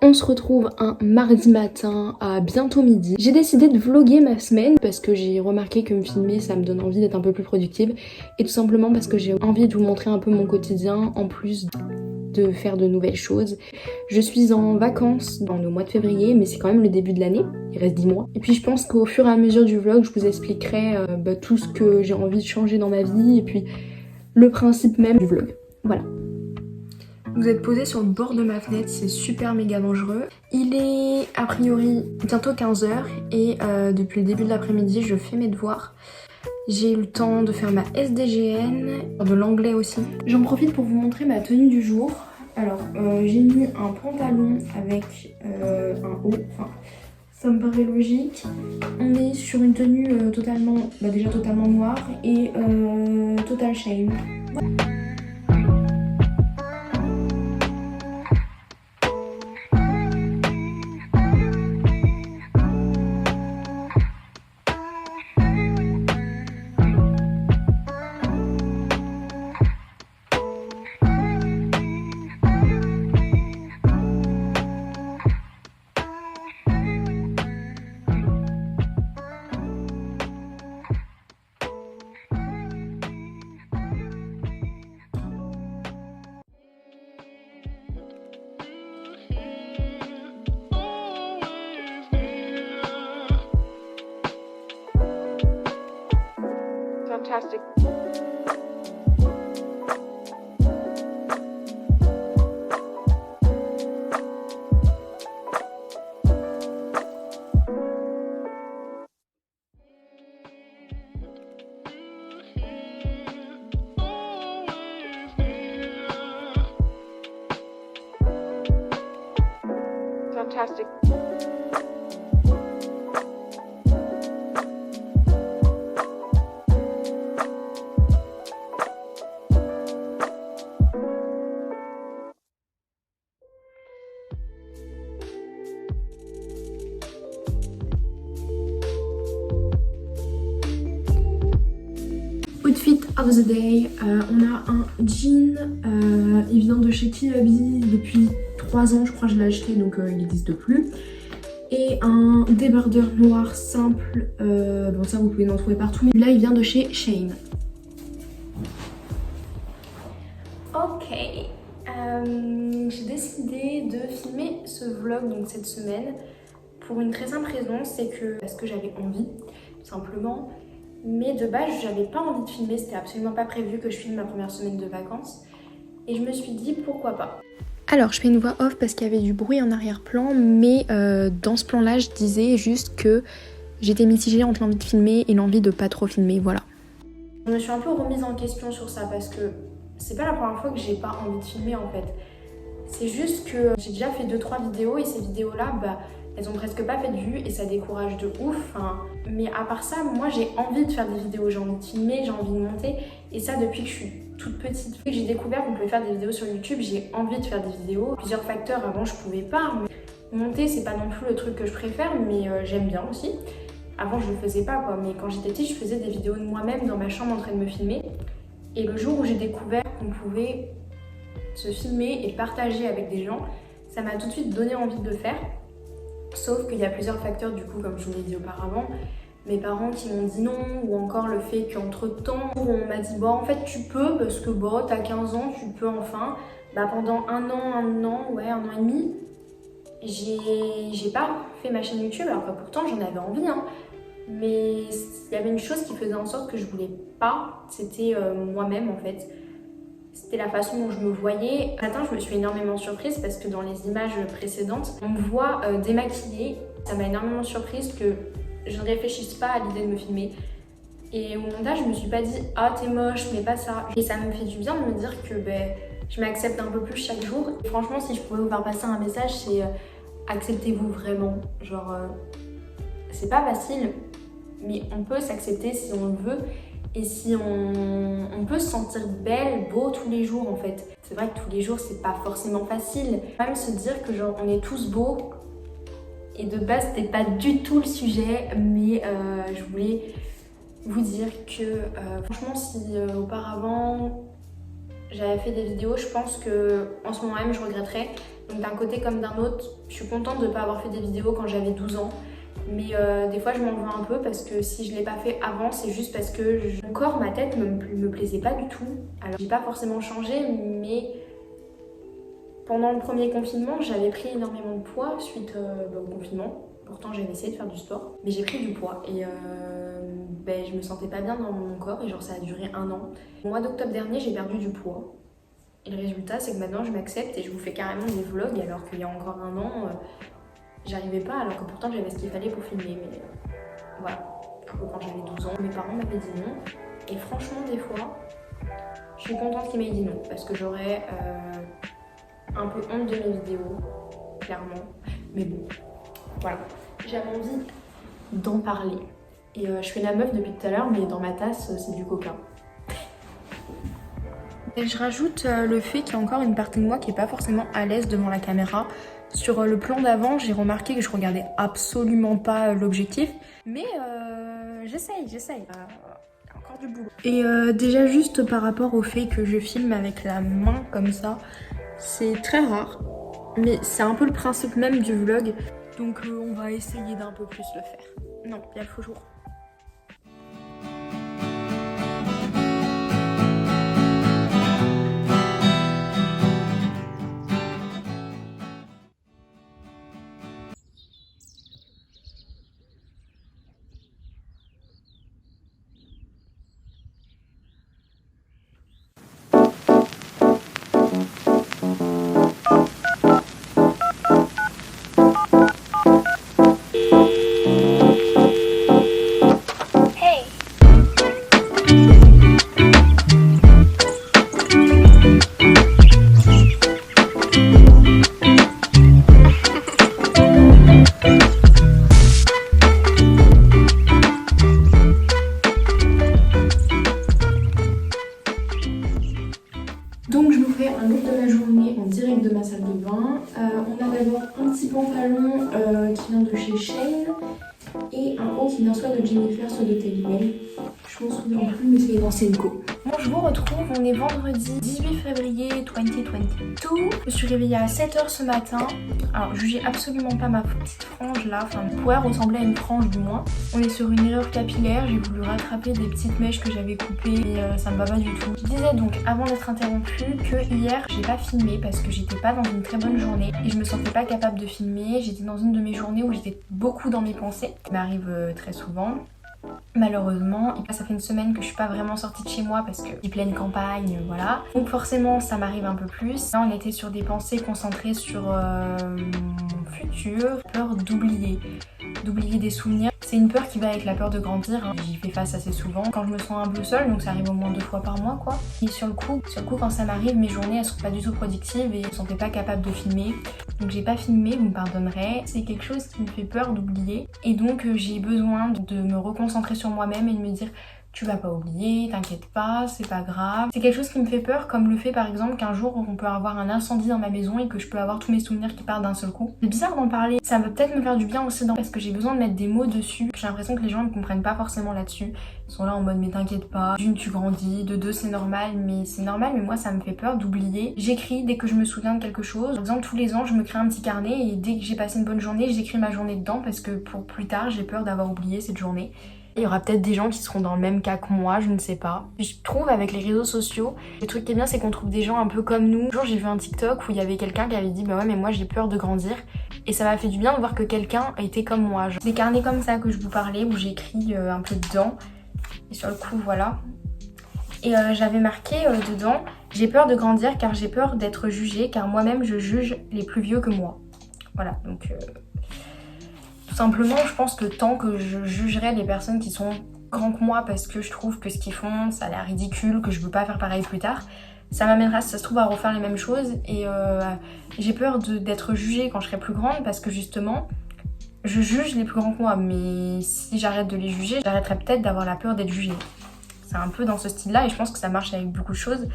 On se retrouve un mardi matin à bientôt midi. J'ai décidé de vlogger ma semaine parce que j'ai remarqué que me filmer ça me donne envie d'être un peu plus productive et tout simplement parce que j'ai envie de vous montrer un peu mon quotidien en plus de faire de nouvelles choses. Je suis en vacances dans le mois de février mais c'est quand même le début de l'année, il reste 10 mois. Et puis je pense qu'au fur et à mesure du vlog je vous expliquerai tout ce que j'ai envie de changer dans ma vie et puis le principe même du vlog. Voilà. Vous êtes posé sur le bord de ma fenêtre, c'est super méga dangereux. Il est a priori bientôt 15h et depuis le début de l'après-midi je fais mes devoirs. J'ai eu le temps de faire ma SDGN, de l'anglais aussi. J'en profite pour vous montrer ma tenue du jour. Alors j'ai mis un pantalon avec un haut, enfin ça me paraît logique. On est sur une tenue totalement, déjà totalement noire et total shame. Fantastic. Fantastic. Outfit of the day, on a un jean, il vient de chez Kiabi depuis 3 ans, je crois que je l'ai acheté donc il n'existe plus. Et un débardeur noir simple, bon ça vous pouvez en trouver partout, mais là il vient de chez Shein. Ok, j'ai décidé de filmer ce vlog donc cette semaine pour une très simple raison, c'est que parce que j'avais envie, tout simplement. Mais de base, j'avais pas envie de filmer, c'était absolument pas prévu que je filme ma première semaine de vacances. Et je me suis dit pourquoi pas. Alors je fais une voix off parce qu'il y avait du bruit en arrière-plan, mais dans ce plan-là, je disais juste que j'étais mitigée entre l'envie de filmer et l'envie de pas trop filmer, voilà. Je me suis un peu remise en question sur ça parce que c'est pas la première fois que j'ai pas envie de filmer en fait. C'est juste que j'ai déjà fait 2-3 vidéos et ces vidéos-là, elles ont presque pas fait de vues et ça décourage de ouf. Mais à part ça, moi j'ai envie de faire des vidéos, j'ai envie de filmer, j'ai envie de monter. Et ça depuis que je suis toute petite. Depuis que j'ai découvert qu'on pouvait faire des vidéos sur YouTube, j'ai envie de faire des vidéos. Plusieurs facteurs, avant je pouvais pas. Monter c'est pas non plus le truc que je préfère, mais j'aime bien aussi. Avant je le faisais pas quoi, mais quand j'étais petite je faisais des vidéos de moi-même dans ma chambre en train de me filmer. Et le jour où j'ai découvert qu'on pouvait se filmer et partager avec des gens, ça m'a tout de suite donné envie de le faire. Sauf qu'il y a plusieurs facteurs du coup, comme je vous l'ai dit auparavant. Mes parents qui m'ont dit non, ou encore le fait qu'entre temps, on m'a dit bon en fait tu peux parce que bon t'as 15 ans, tu peux enfin. Pendant un an et demi, j'ai pas fait ma chaîne YouTube, alors que pourtant j'en avais envie mais il y avait une chose qui faisait en sorte que je voulais pas, c'était moi-même en fait. C'était la façon dont je me voyais. Ce matin, je me suis énormément surprise parce que dans les images précédentes, on me voit démaquillée. Ça m'a énormément surprise que je ne réfléchisse pas à l'idée de me filmer. Et au montage, je me suis pas dit « Ah, t'es moche, mais pas ça ». Et ça me fait du bien de me dire que je m'accepte un peu plus chaque jour. Et franchement, si je pouvais vous faire passer un message, c'est acceptez-vous vraiment. Genre, c'est pas facile, mais on peut s'accepter si on le veut. Et si on peut se sentir belle, beau tous les jours en fait. C'est vrai que tous les jours c'est pas forcément facile. Quand même se dire que genre on est tous beaux. Et de base c'était pas du tout le sujet, mais je voulais vous dire que franchement si auparavant j'avais fait des vidéos, je pense que en ce moment même je regretterais. Donc d'un côté comme d'un autre, je suis contente de ne pas avoir fait des vidéos quand j'avais 12 ans. Mais des fois je m'en veux un peu parce que si je ne l'ai pas fait avant, c'est juste parce que mon corps, ma tête me plaisait pas du tout. Alors j'ai pas forcément changé, mais pendant le premier confinement, j'avais pris énormément de poids suite au confinement. Pourtant j'avais essayé de faire du sport, mais j'ai pris du poids et je me sentais pas bien dans mon corps et genre ça a duré 1 an. Au mois d'octobre dernier, j'ai perdu du poids. Et le résultat, c'est que maintenant je m'accepte et je vous fais carrément des vlogs alors qu'il y a encore 1 an, j'arrivais pas alors que pourtant j'avais ce qu'il fallait pour filmer. Mais voilà, quand j'avais 12 ans, mes parents m'avaient dit non. Et franchement, des fois, je suis contente qu'ils m'aient dit non parce que j'aurais un peu honte de mes vidéos, clairement. Mais bon, voilà. J'avais envie d'en parler. Et je fais la meuf depuis tout à l'heure, mais dans ma tasse, c'est du coca. Et je rajoute le fait qu'il y a encore une partie de moi qui est pas forcément à l'aise devant la caméra. Sur le plan d'avant, j'ai remarqué que je regardais absolument pas l'objectif. Mais j'essaye. Il y a encore du boulot. Et déjà juste par rapport au fait que je filme avec la main comme ça, c'est très rare. Mais c'est un peu le principe même du vlog. Donc on va essayer d'un peu plus le faire. Non, il y a le faux jour. Donc je vous fais un look de ma journée en direct de ma salle de bain. On a d'abord un petit pantalon qui vient de chez Shein et un haut qui vient soit de Jennifer soit de Tellywell. Je m'en souviens plus mais c'est dans Senko. Bon, je vous retrouve, on est vendredi 18 février 2022. Je me suis réveillée à 7h ce matin. Alors jugez absolument pas ma petite frange là, enfin pourrait ressembler à une frange du moins. On est sur une erreur capillaire, j'ai voulu rattraper des petites mèches que j'avais coupées et ça me va pas du tout. Je disais donc avant d'être interrompue que hier j'ai pas filmé parce que j'étais pas dans une très bonne journée et je me sentais pas capable de filmer. J'étais dans une de mes journées où j'étais beaucoup dans mes pensées, ça m'arrive très souvent. Malheureusement, ça fait une semaine que je suis pas vraiment sortie de chez moi parce que c'est pleine campagne, voilà. Donc forcément ça m'arrive un peu plus. Là on était sur des pensées concentrées sur mon futur, peur d'oublier des souvenirs. C'est une peur qui va avec la peur de grandir, hein. J'y fais face assez souvent quand je me sens un peu seule, donc ça arrive au moins 2 fois par mois quoi. Et sur le coup quand ça m'arrive, mes journées elles sont pas du tout productives et je me sentais pas capable de filmer. Donc j'ai pas filmé, vous me pardonnerez. C'est quelque chose qui me fait peur d'oublier et donc j'ai besoin de me reconcentrer sur moi-même et de me dire tu vas pas oublier, t'inquiète pas, c'est pas grave. C'est quelque chose qui me fait peur, comme le fait par exemple qu'un jour on peut avoir un incendie dans ma maison et que je peux avoir tous mes souvenirs qui partent d'un seul coup. C'est bizarre d'en parler, ça va peut-être me faire du bien aussi parce que j'ai besoin de mettre des mots dessus. J'ai l'impression que les gens ne comprennent pas forcément là-dessus. Ils sont là en mode mais t'inquiète pas, d'une tu grandis, de deux c'est normal, mais moi ça me fait peur d'oublier. J'écris dès que je me souviens de quelque chose. Par exemple tous les ans je me crée un petit carnet et dès que j'ai passé une bonne journée j'écris ma journée dedans parce que pour plus tard j'ai peur d'avoir oublié cette journée. Il y aura peut-être des gens qui seront dans le même cas que moi, je ne sais pas. Je trouve avec les réseaux sociaux, le truc qui est bien c'est qu'on trouve des gens un peu comme nous. Un jour j'ai vu un TikTok où il y avait quelqu'un qui avait dit bah ouais mais moi j'ai peur de grandir. Et ça m'a fait du bien de voir que quelqu'un était comme moi. Des carnets comme ça que je vous parlais où j'écris un peu dedans. Et sur le coup voilà. Et j'avais marqué dedans j'ai peur de grandir car j'ai peur d'être jugée car moi-même je juge les plus vieux que moi. Voilà donc... Tout simplement, je pense que tant que je jugerai les personnes qui sont grands que moi parce que je trouve que ce qu'ils font, ça a l'air ridicule, que je veux pas faire pareil plus tard, ça m'amènera, si ça se trouve, à refaire les mêmes choses. Et j'ai peur d'être jugée quand je serai plus grande parce que justement, je juge les plus grands que moi. Mais si j'arrête de les juger, j'arrêterai peut-être d'avoir la peur d'être jugée. C'est un peu dans ce style-là et je pense que ça marche avec beaucoup de choses.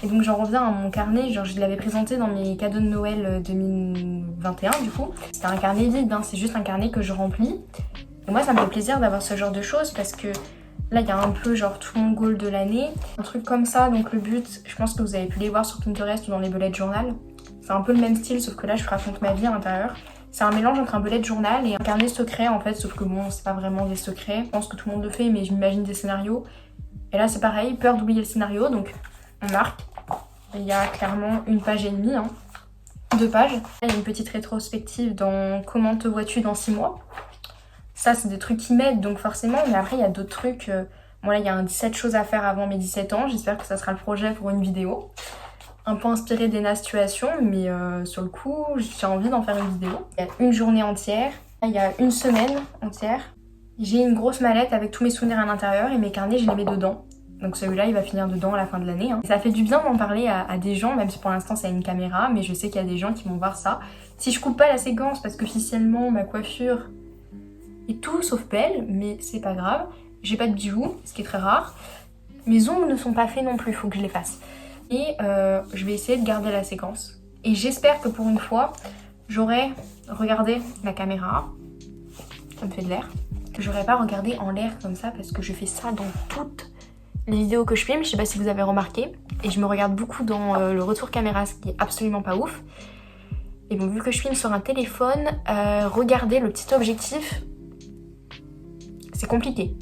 Et donc j'en reviens à mon carnet, genre je l'avais présenté dans mes cadeaux de Noël 2021 du coup. C'était un carnet vide, hein, c'est juste un carnet que je remplis. Et moi ça me fait plaisir d'avoir ce genre de choses parce que Là, il y a un peu genre tout mon goal de l'année. Un truc comme ça, donc le but, je pense que vous avez pu les voir sur Pinterest ou dans les bullet journal. C'est un peu le même style, sauf que là, je raconte ma vie à l'intérieur. C'est un mélange entre un bullet journal et un carnet secret en fait, sauf que bon, c'est pas vraiment des secrets. Je pense que tout le monde le fait, mais je m'imagine des scénarios. Et là, c'est pareil, peur d'oublier le scénario, donc on marque. Il y a clairement une page et demie, hein. 2 pages. Là, il y a une petite rétrospective dans Comment te vois-tu dans 6 mois. Ça, c'est des trucs qui m'aident, donc forcément, mais après, il y a d'autres trucs. Bon, là, il y a un 17 choses à faire avant mes 17 ans. J'espère que ça sera le projet pour une vidéo. Un peu inspiré d'Ena Situation, mais sur le coup, j'ai envie d'en faire une vidéo. Il y a une journée entière, il y a une semaine entière. J'ai une grosse mallette avec tous mes souvenirs à l'intérieur et mes carnets, je les mets dedans. Donc celui-là, il va finir dedans à la fin de l'année. Hein. Ça fait du bien d'en parler à des gens, même si pour l'instant, c'est une caméra, mais je sais qu'il y a des gens qui vont voir ça. Si je coupe pas la séquence, parce qu'officiellement, ma coiffure est tout sauf belle, mais c'est pas grave. J'ai pas de bijoux, ce qui est très rare. Mes ongles ne sont pas faits non plus, il faut que je les fasse. Et je vais essayer de garder la séquence. Et j'espère que pour une fois, j'aurai regardé la caméra. Ça me fait de l'air. Que j'aurais pas regardé en l'air comme ça parce que je fais ça dans toutes les vidéos que je filme. Je sais pas si vous avez remarqué. Et je me regarde beaucoup dans le retour caméra, ce qui est absolument pas ouf. Et bon, vu que je filme sur un téléphone, regarder le petit objectif, c'est compliqué.